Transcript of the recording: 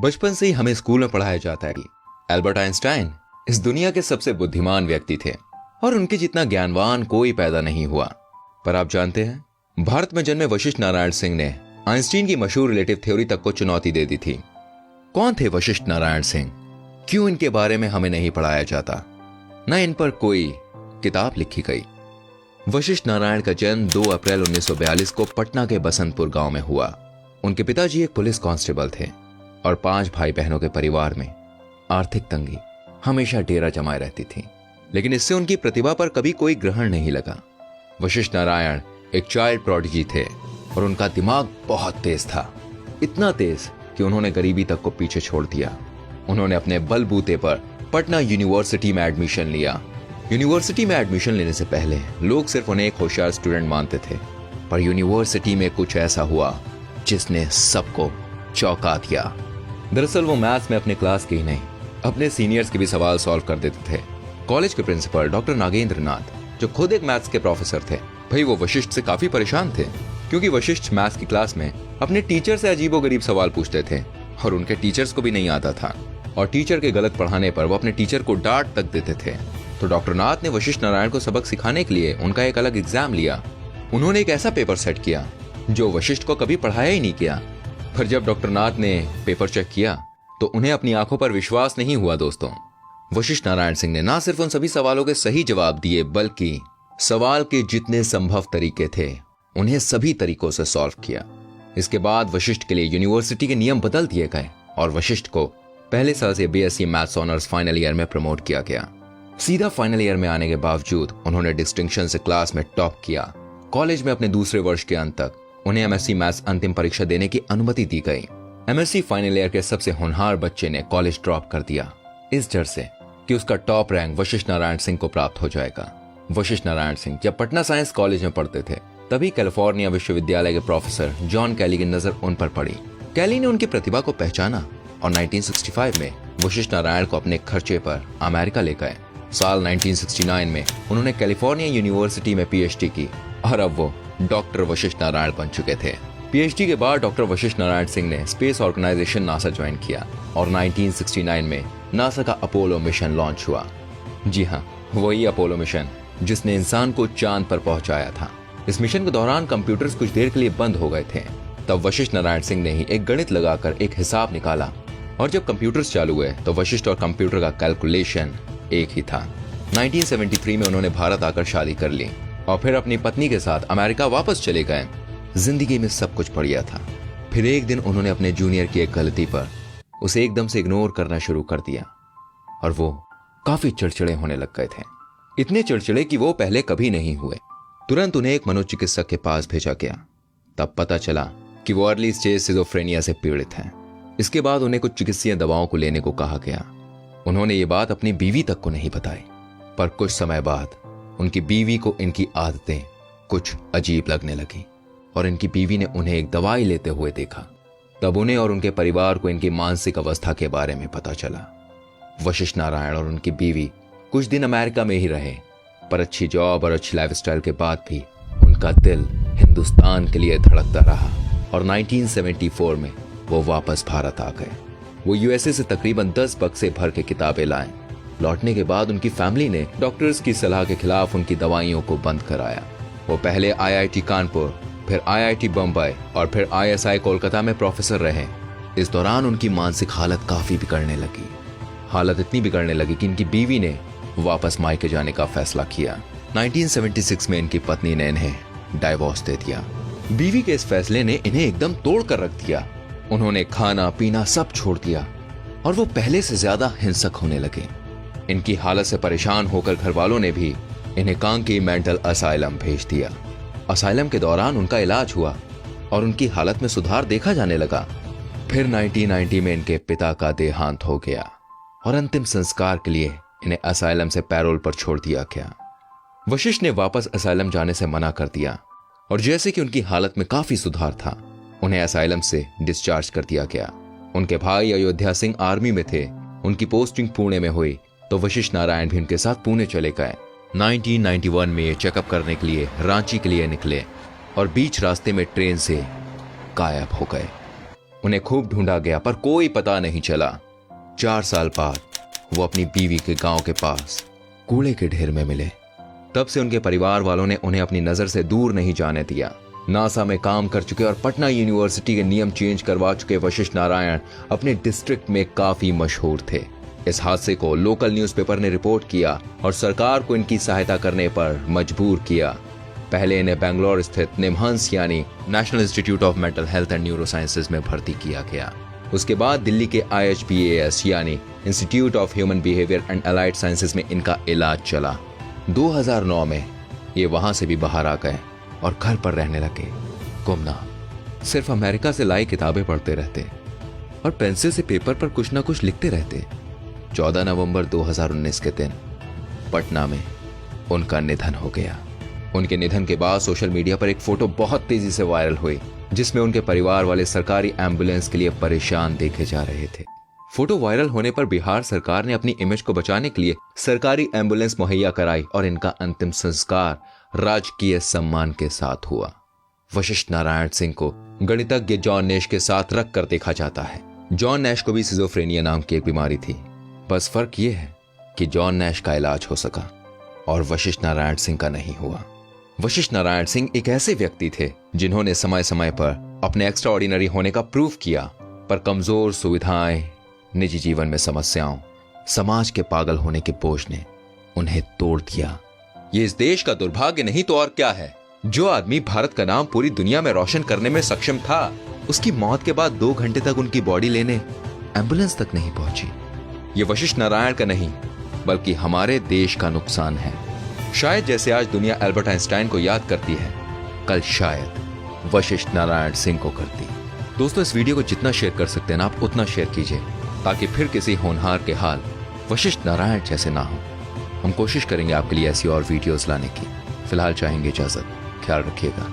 बचपन से ही हमें स्कूल में पढ़ाया जाता है कि एल्बर्ट आइंस्टाइन इस दुनिया के सबसे बुद्धिमान व्यक्ति थे और उनके जितना ज्ञानवान कोई पैदा नहीं हुआ। पर आप जानते हैं, भारत में जन्मे वशिष्ठ नारायण सिंह ने आइंस्टीन की मशहूर रिलेटिव थ्योरी तक को चुनौती दे दी थी। कौन थे वशिष्ठ नारायण सिंह? क्यों इनके बारे में हमें नहीं पढ़ाया जाता, न इन पर कोई किताब लिखी गई? वशिष्ठ नारायण का जन्म 2 अप्रैल 1942 को पटना के बसंतपुर गांव में हुआ। उनके पिताजी एक पुलिस कांस्टेबल थे और 5 भाई बहनों के परिवार में आर्थिक तंगी हमेशा डेरा जमाए रहती थी, लेकिन इससे उनकी प्रतिभा पर कभी कोई ग्रहण नहीं लगा। वशिष्ठ नारायण एक चाइल्ड प्रोडिजी थे और उनका दिमाग बहुत तेज था, इतना तेज कि उन्होंने गरीबी तक को पीछे छोड़ दिया। उन्होंने अपने बलबूते पर पटना यूनिवर्सिटी में एडमिशन लिया। यूनिवर्सिटी में एडमिशन लेने से पहले लोग सिर्फ उन्हें एक होशियार स्टूडेंट मानते थे, पर यूनिवर्सिटी में कुछ ऐसा हुआ जिसने सबको चौंका दिया। दरअसल वो मैथ्स में अपने क्लास के ही नहीं, अपने सीनियर्स के भी सवाल सॉल्व कर देते थे। कॉलेज के प्रिंसिपल डॉक्टर नागेंद्र नाथ, जो खुद एक मैथ्स के प्रोफेसर थे, भाई वो वशिष्ठ से काफी परेशान थे, क्योंकि वशिष्ठ मैथ्स की क्लास में अपने टीचर से अजीबोगरीब सवाल पूछते थे और उनके टीचर्स को भी नहीं आता था, और टीचर के गलत पढ़ाने पर वो अपने टीचर को डांट तक देते थे। तो डॉक्टर नाथ ने वशिष्ठ नारायण को सबक सिखाने के लिए उनका एक अलग एग्जाम लिया। उन्होंने एक ऐसा पेपर सेट किया जो वशिष्ठ को कभी पढ़ाया ही नहीं किया। पर जब डॉक्टर नाथ ने पेपर चेक किया तो उन्हें अपनी आंखों पर विश्वास नहीं हुआ। दोस्तों, वशिष्ठ नारायण सिंह ने ना सिर्फ उन सभी सवालों के सही जवाब दिए, बल्कि सवाल के जितने संभव तरीके थे उन्हें सभी तरीकों से सॉल्व किया। इसके बाद वशिष्ठ के लिए यूनिवर्सिटी के नियम बदल दिए गए और वशिष्ठ को पहले साल से BSc maths honours final year में प्रमोट किया गया। सीधा फाइनल ईयर में आने के बावजूद उन्होंने डिस्टिंक्शन से क्लास में टॉप किया। कॉलेज में अपने दूसरे वर्ष के अंत तक उन्हें एमएससी मैथ्स अंतिम परीक्षा देने की अनुमति दी गई। एमएससी फाइनल ईयर के सबसे होनहार बच्चे ने कॉलेज ड्रॉप कर दिया, इस डर से कि उसका टॉप रैंक वशिष्ठ नारायण सिंह को प्राप्त हो जाएगा। वशिष्ठ नारायण सिंह जब पटना साइंस कॉलेज में पढ़ते थे, तभी कैलिफोर्निया विश्वविद्यालय के प्रोफेसर जॉन कैली की नजर उन पर पड़ी। कैली ने उनकी प्रतिभा को पहचाना और 1965 में वशिष्ठ नारायण को अपने खर्चे पर अमेरिका ले गए। साल 1969 में उन्होंने कैलिफोर्निया यूनिवर्सिटी में पीएचडी की और अब वो डॉक्टर वशिष्ठ नारायण बन चुके थे। पीएचडी के बाद डॉक्टर वशिष्ठ नारायण सिंह ने स्पेस ऑर्गेनाइजेशन नासा ज्वाइन किया और 1969 में नासा का अपोलो मिशन लॉन्च हुआ। जी हाँ, वही अपोलो मिशन जिसने इंसान को चांद पर पहुंचाया था। इस मिशन के दौरान कंप्यूटर्स कुछ देर के लिए बंद हो गए थे। तब वशिष्ठ नारायण सिंह ने ही एक गणित लगाकर एक हिसाब निकाला और जब कंप्यूटर्स चालू हुए तो वशिष्ठ और कंप्यूटर का कैलकुलेशन एक ही था। 1973 में उन्होंने भारत आकर शादी कर ली और फिर अपनी पत्नी के साथ अमेरिका वापस चले गए। जिंदगी में सब कुछ बढ़िया था। फिर एक दिन उन्होंने अपने जूनियर की एक गलती पर उसे एकदम से इग्नोर करना शुरू कर दिया और वो काफी चिड़चिड़े होने लग गए थे, इतने चिड़चिड़े कि वो पहले कभी नहीं हुए। तुरंत उन्हें एक मनोचिकित्सक के पास भेजा गया। तब पता चला कि वो अर्ली स्टेज सिजोफ्रेनिया से पीड़ित हैं। इसके बाद उन्हें कुछ चिकित्सीय दवाओं को लेने को कहा गया। उन्होंने ये बात अपनी बीवी तक को नहीं बताई, पर कुछ समय बाद उनकी बीवी को इनकी आदतें कुछ अजीब लगने लगी और इनकी बीवी ने उन्हें एक दवाई लेते हुए देखा। तब उन्हें और उनके परिवार को इनकी मानसिक अवस्था के बारे में पता चला। वशिष्ठ नारायण और उनकी बीवी कुछ दिन अमेरिका में ही रहे, पर अच्छी जॉब और अच्छी लाइफस्टाइल के बाद भी उनका दिल हिंदुस्तान के लिए धड़कता रहा और 1974 में वो वापस भारत आ गए। वो यूएसए से तकरीबन 10 बक्से भर के किताबें लाए। लौटने के बाद उनकी फैमिली ने डॉक्टर्स की सलाह के खिलाफ उनकी दवाइयों को बंद कराया। वो पहले आईआईटी कानपुर, फिर आईआईटी बम्बई और फिर आईएसआई कोलकाता में प्रोफेसर रहे। इस दौरान उनकी मानसिक हालत काफी बिगड़ने लगी। हालत इतनी बिगड़ने लगी कि इनकी बीवी ने वापस मायके जाने का फैसला किया। 1976 में इनकी पत्नी ने इन्हें डाइवोर्स दे दिया। बीवी के इस फैसले ने इन्हें एकदम तोड़ कर रख दिया। उन्होंने खाना पीना सब छोड़ दिया और वो पहले से ज्यादा हिंसक होने लगे। इनकी हालत से परेशान होकर घर वालों ने भी इन्हें कांकी मेंटल असाइलम भेज दिया। असाइलम के दौरान उनका इलाज हुआ और उनकी हालत में सुधार देखा जाने लगा। फिर 1990 में इनके पिता का देहांत हो गया और अंतिम संस्कार के लिए इन्हें असाइलम से पैरोल पर छोड़ दिया गया। वशिष्ठ ने वापस असाइलम जाने से मना कर दिया और जैसे कि उनकी हालत में काफी सुधार था, उन्हें असाइलम से डिस्चार्ज कर दिया गया। उनके भाई अयोध्या सिंह आर्मी में थे। उनकी पोस्टिंग पुणे में हुई तो वशिष्ठ नारायण भी उनके साथ पुणे चले गए। 1991 में ये चेकअप करने के लिए रांची के लिए निकले और बीच रास्ते में ट्रेन से गायब हो गए। उन्हें खूब ढूंढा गया पर कोई पता नहीं चला। 4 साल बाद वो अपनी बीवी के गांव के पास कूड़े के ढेर में मिले। तब से उनके परिवार वालों ने उन्हें अपनी नजर से दूर नहीं जाने दिया। नासा में काम कर चुके और पटना यूनिवर्सिटी के नियम चेंज करवा चुके वशिष्ठ नारायण अपने डिस्ट्रिक्ट में काफी मशहूर थे। इस हादसे को लोकल न्यूज़पेपर ने रिपोर्ट किया और सरकार को इनकी सहायता करने पर मजबूर किया। पहले इन्हें बेंगलोर स्थित निमहंस यानी national institute of mental health and neuro sciences में भर्ती किया गया। उसके बाद दिल्ली के IHBAS यानी institute of human behaviour and allied sciences में इनका इलाज चला। 2009 में ये वहां से भी बाहर आ गए और घर पर रहने लगे। गुमनाम, सिर्फ अमेरिका से लाई किताबें पढ़ते रहते और पेंसिल से पेपर पर कुछ ना कुछ लिखते रहते। 14 नवंबर 2019 के दिन पटना में उनका निधन हो गया। उनके निधन के बाद सोशल मीडिया पर एक फोटो बहुत तेजी से वायरल हुई, जिसमें उनके परिवार वाले सरकारी एम्बुलेंस के लिए परेशान देखे जा रहे थे। फोटो वायरल होने पर बिहार सरकार ने अपनी इमेज को बचाने के लिए सरकारी एम्बुलेंस मुहैया कराई और इनका अंतिम संस्कार राजकीय सम्मान के साथ हुआ। वशिष्ठ नारायण सिंह को गणितज्ञ जॉन नैश के साथ रख कर देखा जाता है। जॉन नैश को भी सिजोफ्रेनिया नाम की एक बीमारी थी। बस फर्क यह है कि जॉन नैश का इलाज हो सका और वशिष्ठ नारायण सिंह का नहीं हुआ। वशिष्ठ नारायण सिंह एक ऐसे व्यक्ति थे जिन्होंने समय समय पर अपने एक्स्ट्रा ऑर्डिनरी होने का प्रूफ किया, पर कमजोर सुविधाएं, निजी जीवन में समस्याओं, समाज के पागल होने के बोझ ने उन्हें तोड़ दिया। ये इस देश का दुर्भाग्य नहीं तो और क्या है। जो आदमी भारत का नाम पूरी दुनिया में रोशन करने में सक्षम था, उसकी मौत के बाद 2 घंटे तक उनकी बॉडी लेने एम्बुलेंस तक नहीं पहुंची। ये वशिष्ठ नारायण का नहीं बल्कि हमारे देश का नुकसान है। शायद जैसे आज दुनिया एल्बर्ट आइंस्टाइन को याद करती है, कल शायद वशिष्ठ नारायण सिंह को करती। दोस्तों, इस वीडियो को जितना शेयर कर सकते हैं ना आप उतना शेयर कीजिए, ताकि फिर किसी होनहार के हाल वशिष्ठ नारायण जैसे ना हो। हम कोशिश करेंगे आपके लिए ऐसी और वीडियोस लाने की। फिलहाल चाहेंगे इजाजत। ख्याल रखिएगा।